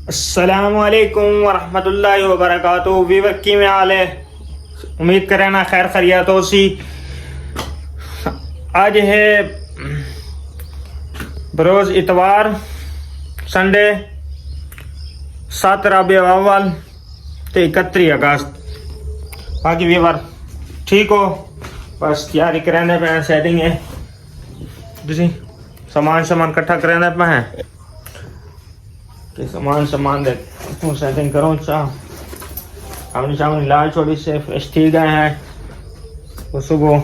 अस्सलामुअलैकुम वरहमतुल्लाहि वबरकातुहू। वीवर की में हाल है? उम्मीद करें ना खैर खैरियत हो सी। आज है बरोज़ इतवार संडे 7 रबीउल अव्वल ते 31 अगस्त। बाकी वीवर ठीक हो? बस तैयारी कराने पे सेटिंग है जी। सामान इकट्ठा कराने पे हैं कि सामान दे सेटिंग करो। सामने लाल छोड़ी से फ्रेश थी गए हैं तो सुबह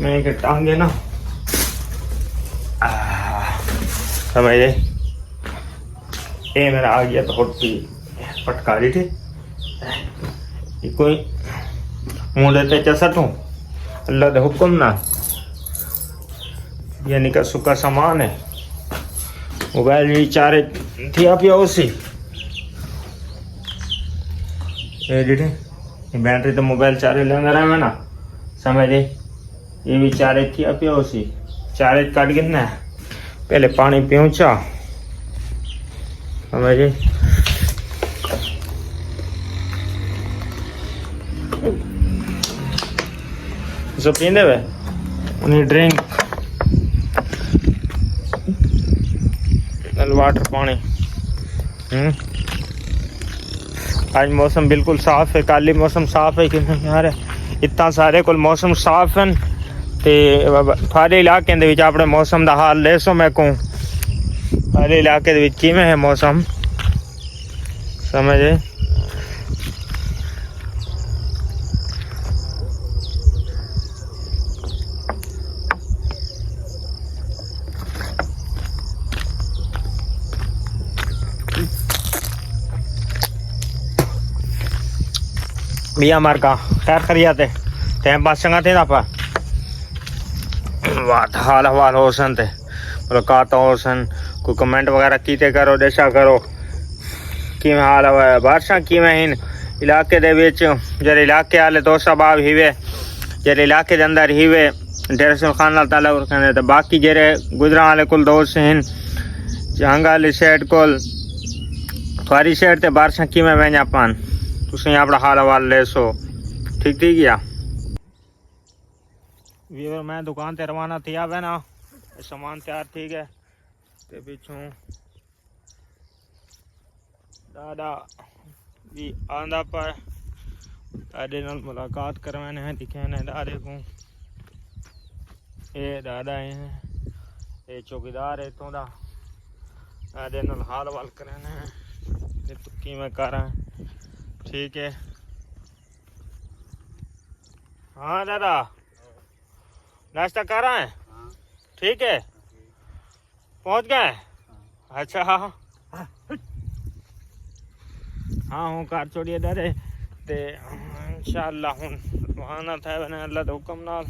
मैं के टांगे ना समझे ये मेरा आ गया तो होती पटकारी थी कोई मुँह देते चसटूँ अल्लाह के हुक्म ना। यानी का सुखा सामान है। मोबाइल भी चारे थी आप या उसी बैटरी तो मोबाइल चारे लेना रहा है ना समझे। ये भी चारे थी आप या उसी चारे काट गिरना है। पहले पानी पीऊँचा समझे। जो पीने वे उन्हें ड्रिंक वाटर पानी। आज मौसम बिल्कुल साफ है। कल मौसम साफ है कि नहीं यार इतना सारे कुल मौसम साफ हैं ते थोड़े इलाके दे विच अपने मौसम का हाल ले सो मैं कहूँ थोड़े इलाके दे विच किवें है मौसम समझे। भैया हमारे का खैर खरियात है टाइम पास चंगा थे ना पा वाह हाल हवाल हो सन थे मुलाकात हो सन कोई कमेंट वगैरह कीते करो देशा करो कि हाल हवा बारिशा कि इन इलाके दे विच जेरे इलाके वाले दोस्त बाब हीवे जेरे इलाके दे अंदर हीवे डेरसल खान अल्लाह ताला कहने तो बाकी जेरे गुजरा वाले कुल दोस्त हैं जहांगा वाली साइड कोल थोड़ी साइड ते बारिशा कि वैया पान तुम अपना हाल हवाल ले सो ठीक ठीक गया वीवर। मैं दुकान ते रवाना थी अब है ना सामान तैयार ठीक है ते पिछों दादा भी आंदा पर दादे नाल मुलाकात करवाने हैं दिखाने दादे को। ये दादा हैं ये चौकीदार है इतों दा दादे नाल हाल हवाल कराने हैं ते तुक्की में कर रहा है ठीक है। हाँ दादा नाश्ता कर रहा है ठीक है पहुंच गए। अच्छा हाँ हूँ कार छोड़िए दादे ते इंशाअल्लाह हूँ वहां था मैंने अल्लाह के हुक्म नाल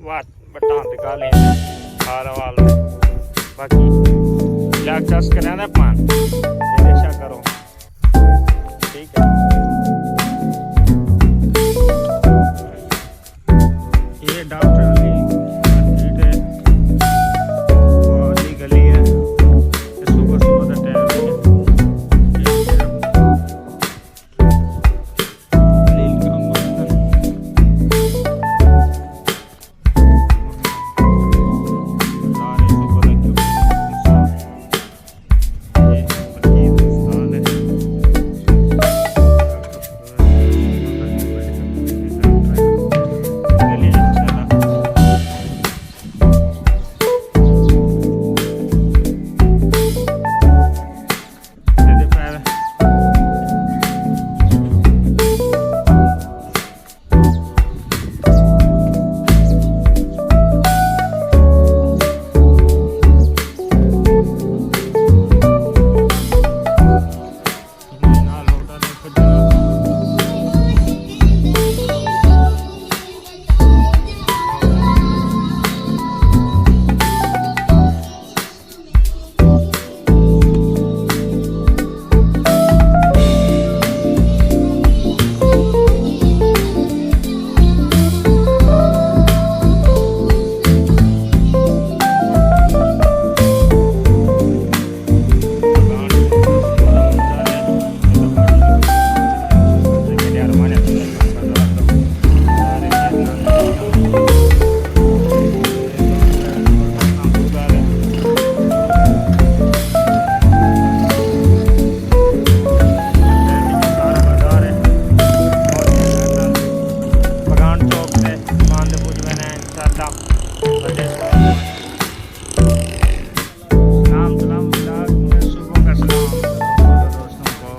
बात बटा दिखा लें हाल हवाल बाकी लाख चस कराना पान ऐसा करो ठीक है। ये डॉक्टर वाली मार्केट है वाली गली है सुबह सुबह का टाइम है माशाल्लाह। सलाम सलाम सुबह का सलाम दोस्तों को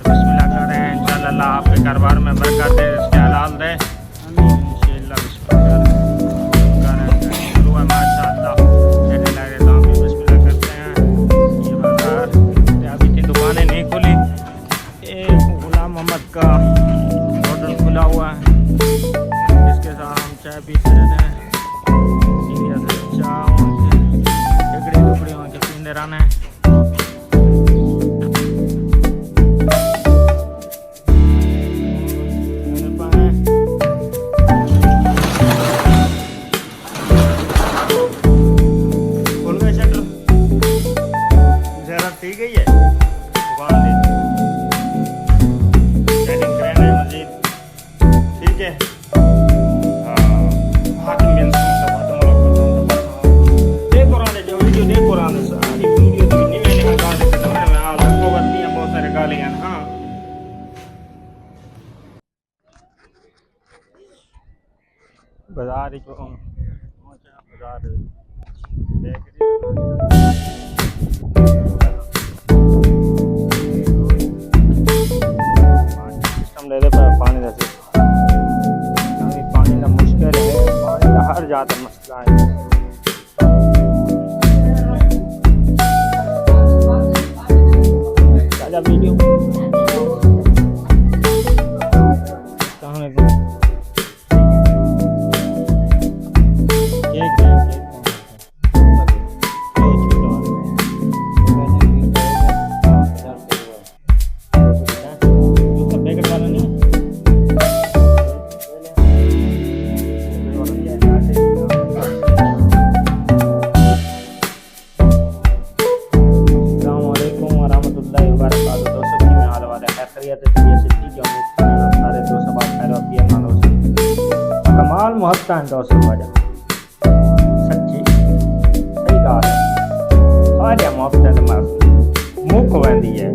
बिस्मिल्लाह कर रहे हैं। इंशाअल्लाह अल्लाह आपके कारोबार में बरकत दे, इसके हलाल दे इंशाअल्लाह। बिस्मिल्लाह शुरू है माशाअल्लाह। बिस्मिल्लाह करते हैं। ये बाजार अभी की दुकानें नहीं खुली। एक गुलाम मोहम्मद का होटल खुला हुआ है, इसके साथ हम चाय पीते रहते हैं। टुकड़ी टुकड़ियों के पीने रहना है। खुल गए शटर, जरा ठीक है। दुकान सेटिंग करना है मजीद, ठीक है। बाजार ही बाजार सिस्टम ले दे पानी का पानी का मुश्किल है, पानी का हर जाता मसला है। वीडियो कमाल मुहब्बत है दोस्तों वजह सच्ची सही गाल है। सारिया मुहब्बत मुक वेंदी है।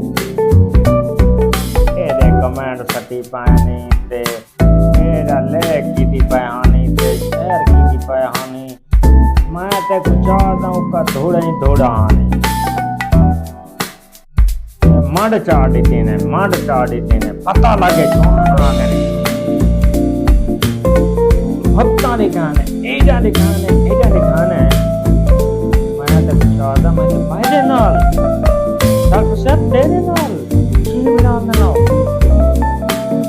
एदे कमेंट सटी पानी ते एदा लेक की पानी ते शहर की पानी मैं ते कुछ चाहता हूँ का थोड़ा ही थोड़ा आने मड चाड़ देते ने पता लगे हफ्ता दिखाने एजा दिखाने मैं तो चाहता मैं मेरे नाल डॉक्टर साहब तेरे नाल की नाम ना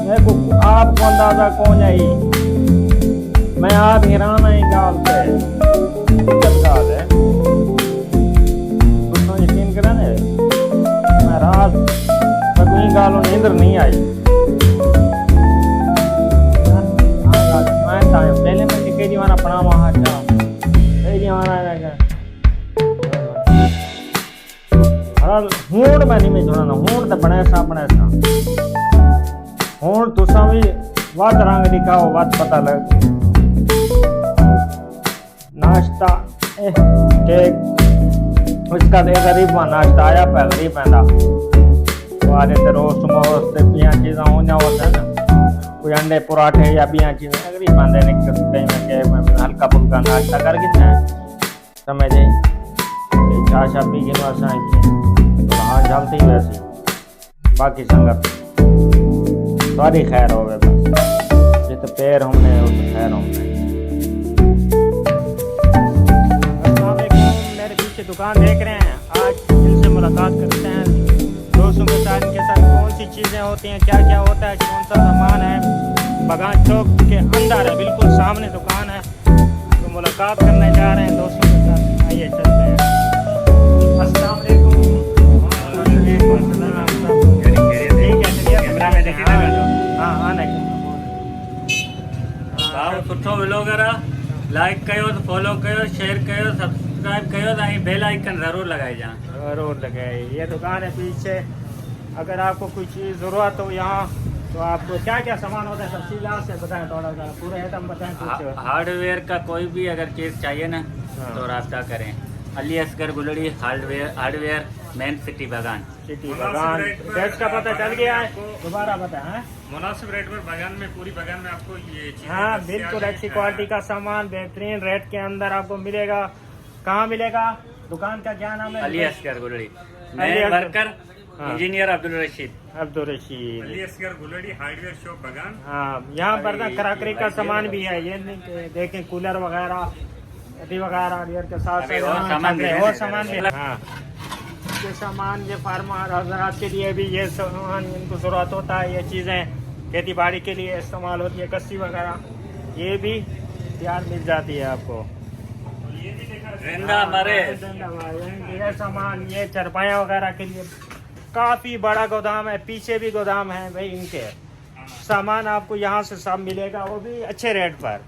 मेरे को आप को अंदाजा कौन आई मैं आप हैरान है गाल पे गाल है कुछ यकीन करें मैं रात कोई गालों नींद नहीं आई। पहले मैं के दीवाना पढ़ा वहाँ जा दीवाना हूं मैं नहीं में जोड़ना हूं तो बने सा हूं तुसा भी वत रंग दिखाओ वत पता लग नाश्ता केक उसका दे गरीब नाश्ता आया पे गरीब पैदा वाले ते रोस्ट मोस्ट ते पिया चीज़ां होना होता है ना कोई अंडे पराठे या बिया चीज़ें अगर बंदे ने कहीं में के हल्का फुल्का नाश्ता कर गिना समझे चाय शा पी गिनो असां थोड़ा हाँ जलती वैसे बाकी संगत सारी खैर हो गए बस जित पैर हमने उस खैर हमने। मेरे पीछे दुकान देख रहे हैं, आज इनसे मुलाकात करते हैं दोस्तों के साथ। इनके साथ कौन सी चीज़ें होती हैं, क्या क्या होता है, कौन सा सामान है। बगान चौक के अंदर है, बिल्कुल सामने दुकान है, तो मुलाकात करने जा रहे हैं दोस्तों के साथ। आइए चलते हैं। अस्सलाम वालेकुम। सुठो व्लॉगर आहे, लाइक कयो, फॉलो कयो, शेयर कयो, सब्सक्राइब कयो, बेल आइकन ज़रूर लगाई जाए। ज़रूर लगाए। ये दुकान है पीछे, अगर आपको कोई चीज़ ज़रूरत हो यहाँ तो आपको क्या क्या सामान होता है तफसीलात से बताएं, थोड़ा सा पूरा है तो हम बताएं कुछ। हार्डवेयर का कोई भी अगर चीज़ चाहिए ना तो रास्ता करें। Ali Asgar Guldi hardware main city Bagan. City Bagan. ड्रेस का पता चल गया है, दोबारा बता है। मुनासिब रेट पर बागान में, पूरी बागान में आपको ये चीजें हाँ दस्तयाब बिल्कुल, हैं। अच्छी क्वालिटी का सामान बेहतरीन रेट के अंदर आपको मिलेगा। कहाँ मिलेगा? दुकान का क्या नाम है? अली असगर गुलड़ी, अली मैं असगर। वर्कर हाँ। Engineer Abdul Rashid. Abdul Rashid. Ali Asgar Guldi hardware shop Bagan. हाँ, यहाँ पर ना क्राकरी का सामान भी है। ये नहीं कि देखें कूलर वगैरह वगैरह रियर के साथ अभी साथ और हाँ, सामान भी है और ना, सामान भी। हाँ, ये सामान, ये फार्मर हजरात के लिए भी ये सामान इनको जरूरत होता है। ये चीज़ें खेती बाड़ी के लिए इस्तेमाल होती है, कस्सी वगैरह ये भी तैयार मिल जाती है आपको। जिंदा हमारे ये सामान, ये चरपाया वगैरह के लिए काफ़ी बड़ा गोदाम है, पीछे भी गोदाम है भाई इनके। सामान आपको यहाँ से सब मिलेगा, वो भी अच्छे रेट पर।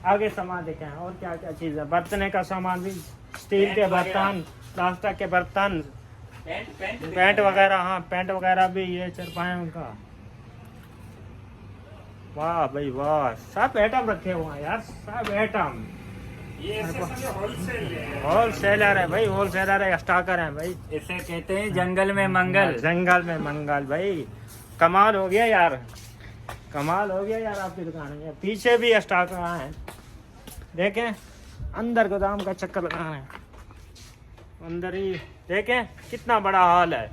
आगे सामान देखें और क्या क्या चीज़ है। बर्तने का सामान भी, स्टील के बर्तन, प्लास्टिक के बर्तन, पेंट वगैरह। हाँ, पेंट वगैरह भी ये चरपाए उनका। वाह भाई वाह, सब आइटम रखे हुए हैं यार, सब आइटम। ये होलसेल है। होलसेलर है भाई, होलसेलर है, स्टॉकर है भाई। इसे कहते हैं जंगल में मंगल। जंगल में मंगल भाई। कमाल हो गया यार, कमाल हो गया यार आपकी दुकान में। पीछे भी स्टॉक है, देखें अंदर गोदाम का चक्कर लगाना है। अंदर ही देखें कितना बड़ा हॉल है।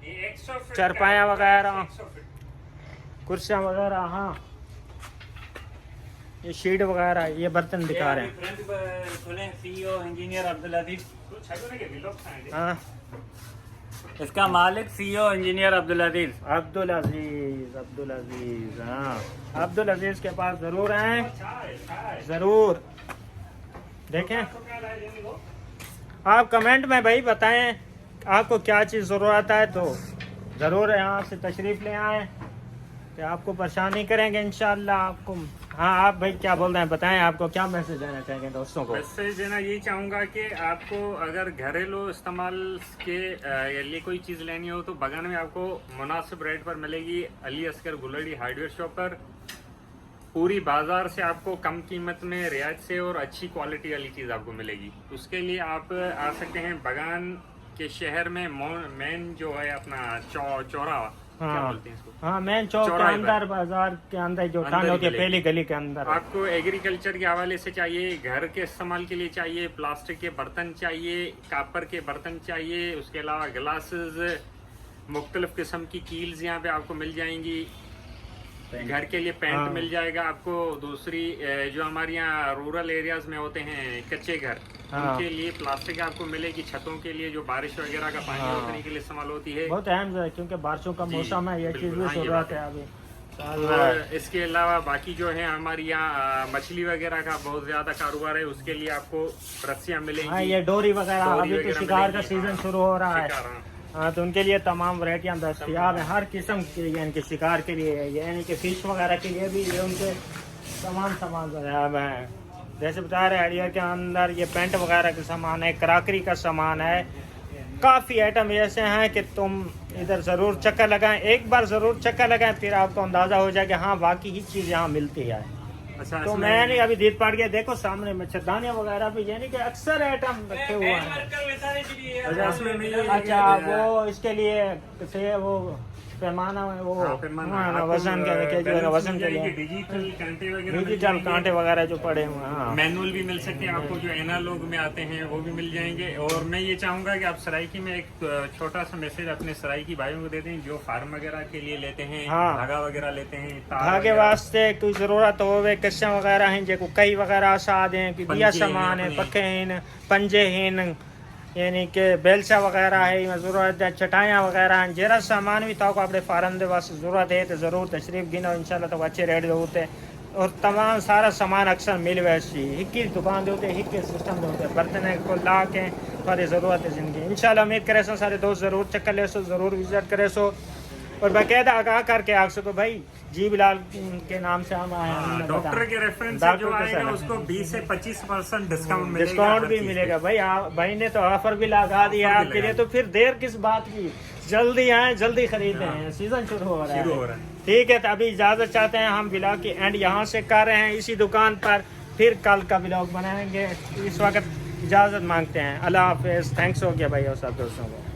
ये 100 फीट चरपाया वगैरह, 100 फीट। कुर्सियाँ वगैरह। हाँ, ये शीट वगैरह, ये बर्तन दिखा रहे हैं। सीईओ इंजीनियर अब्दुल अजीज। तो छगने के बिलोक खाएंगे। हाँ, इसका मालिक सीईओ इंजीनियर अब्दुल अजीज। अब्दुल अजीज, अब्दुल अजीज। हाँ, अब्दुल अजीज के पास जरूर आए, जरूर देखें। आप कमेंट में भाई बताएं आपको क्या चीज़ ज़रूरत है, तो ज़रूर यहाँ से तशरीफ़ ले आएँ, तो आपको परेशान नहीं करेंगे इंशाल्लाह आपको। हाँ, आप भाई क्या बोल रहे हैं, बताएं आपको क्या मैसेज देना चाहेंगे दोस्तों को? मैसेज देना यही चाहूँगा कि आपको अगर घरेलू इस्तेमाल के लिए कोई चीज़ लेनी हो तो बागान में आपको मुनासिब रेट पर मिलेगी। अली असगर गुलड़ी हार्डवेयर शॉप पर पूरी बाजार से आपको कम कीमत में रियायत से और अच्छी क्वालिटी वाली चीज़ आपको मिलेगी। उसके लिए आप आ सकते हैं बागान के शहर में। मेन जो है अपना चौराहा, क्या हाँ बोलते हैं इसको? हाँ, मेन चौक के चौराहे पर। अंदर, बाजार के अंदर जो अंदर ठंड होती है, गली। पहली गली के अंदर। आपको एग्रीकल्चर के हवाले से चाहिए, घर के इस्तेमाल के लिए चाहिए, प्लास्टिक के बर्तन चाहिए, कापर के बर्तन चाहिए, उसके अलावा ग्लासेस, मुख्तलिफ किस्म की कील्स यहाँ पे आपको मिल जाएंगी। घर के लिए पेंट हाँ। मिल जाएगा आपको। दूसरी जो हमारे यहाँ रूरल एरियाज में होते हैं कच्चे घर, हाँ। उनके लिए प्लास्टिक आपको मिलेगी। छतों के लिए जो बारिश वगैरह का पानी हाँ। रोकने के लिए इस्तेमाल होती है। बहुत अहम है क्योंकि बारिशों का जी, मौसम है, ये चीज़ बिल्कुल, भी हाँ, ये जरूरत बात है है। अभी। और इसके अलावा बाकी जो है हमारी यहाँ मछली वगैरह का बहुत ज्यादा कारोबार है। उसके लिए आपको रस्सियाँ हाँ, मिलेंगी। ये डोरी वगैरह, डोरी अभी तो वगैरह शिकार का मिलेगी, सीजन हाँ। शुरू हो रहा है। शिकार, हाँ। हाँ, तो उनके लिए तमाम वैरायटियाँ दस्तियाब हैं, हर किस्म की। यानी कि शिकार के लिए, यानी कि फिश वगैरह के लिए भी ये उनके तमाम सामान दस्तियाब हैं। जैसे बता रहे एरिया के अंदर ये पेंट वगैरह का सामान है, क्राकरी का सामान है। काफ़ी आइटम ऐसे हैं कि तुम इधर ज़रूर चक्कर लगाएं, एक बार ज़रूर चक्कर लगाएं, फिर आपको अंदाज़ा हो जाए कि हाँ वाकई ही चीज़ यहाँ मिलती है। अच्छा, तो इसमें- मैंने अभी दीद पाट गया, देखो सामने मच्छरदानियाँ वगैरह भी, यानी कि अक्सर आइटम रखे हुए हैं। अच्छा, इसमें मैं ये- अच्छा, वो इसके लिए से वो पैमाना है, वो हाँ, पैमाना। हाँ, आपको, वजन के जो बैलेंस वजन मिल के जाएगी, लिए डिजिटल कांटे वगैरह मिल डिजिटल जाएंगे। कांटे वगैरह जो पड़े हुए हैं। हाँ, मैनुअल भी मिल सकते हैं आपको, जो एनालॉग में आते हैं वो भी मिल जाएंगे। और मैं ये चाहूंगा कि आप सराइकी में एक छोटा सा मैसेज अपने सराइकी भाइयों को दे दें जो फार्म वगैरह के लिए लेते हैं, हाँ। धागा वगैरह लेते हैं, तार धागे वगैरह। वास्ते कोई ज़रूरत हो वे कस्सा वगैरह हैं जो कई वगैरह सा दें कि दिया पंजे हैं सामान है, अपने। पक्के हैं, पंजे हैं, यानी कि बेलसा वगैरह है, ज़रूरत है चटाइयाँ वगैरह हैं, जरा सामान भी तो अपने फार्म के वास्ते ज़रूरत है तो ज़रूर तशरीफ़ गिनो इंशाल्लाह। तो अच्छे रेट होते हैं और तमाम सारा सामान अक्सर मिल वैसी एक ही दुकान होते हैं, एक ही सिस्टम होते हैं। बर्तन को ला के सारी ज़रूरत है ज़िंदगी। इंशाल्लाह उम्मीद करे सो सारे दोस्त ज़रूर चक्कर ले सो, ज़रूर विजिट करे सो और बाकायदा आगाह करके आ सको भाई जी बिलाल के नाम से हम आए हैं। हमने डॉक्टर बताया। के रेफरेंस से डॉक्टर जो के आएगा साथ। उसको 20 से 25% डिस्काउंट मिलेगा। डिस्काउंट हर भी चीज़ मिलेगा पे। भाई। भाई ने तो ऑफर भी लगा दिया ऑफर भी आपके लिए, लगा तो फिर देर किस बात की, जल्दी आए जल्दी खरीदते हैं, सीजन शुरू हो रहा शुरू हो है। रहा है। ठीक है, तो अभी इजाजत चाहते हैं हम ब्लॉग की एंड यहाँ से कर रहे हैं इसी दुकान पर, फिर कल का ब्लॉग बनाएंगे। इस वक्त इजाज़त मांगते हैं। अल्लाह हाफ़िज़। थैंक्स हो गया भाई और सब दोस्तों को।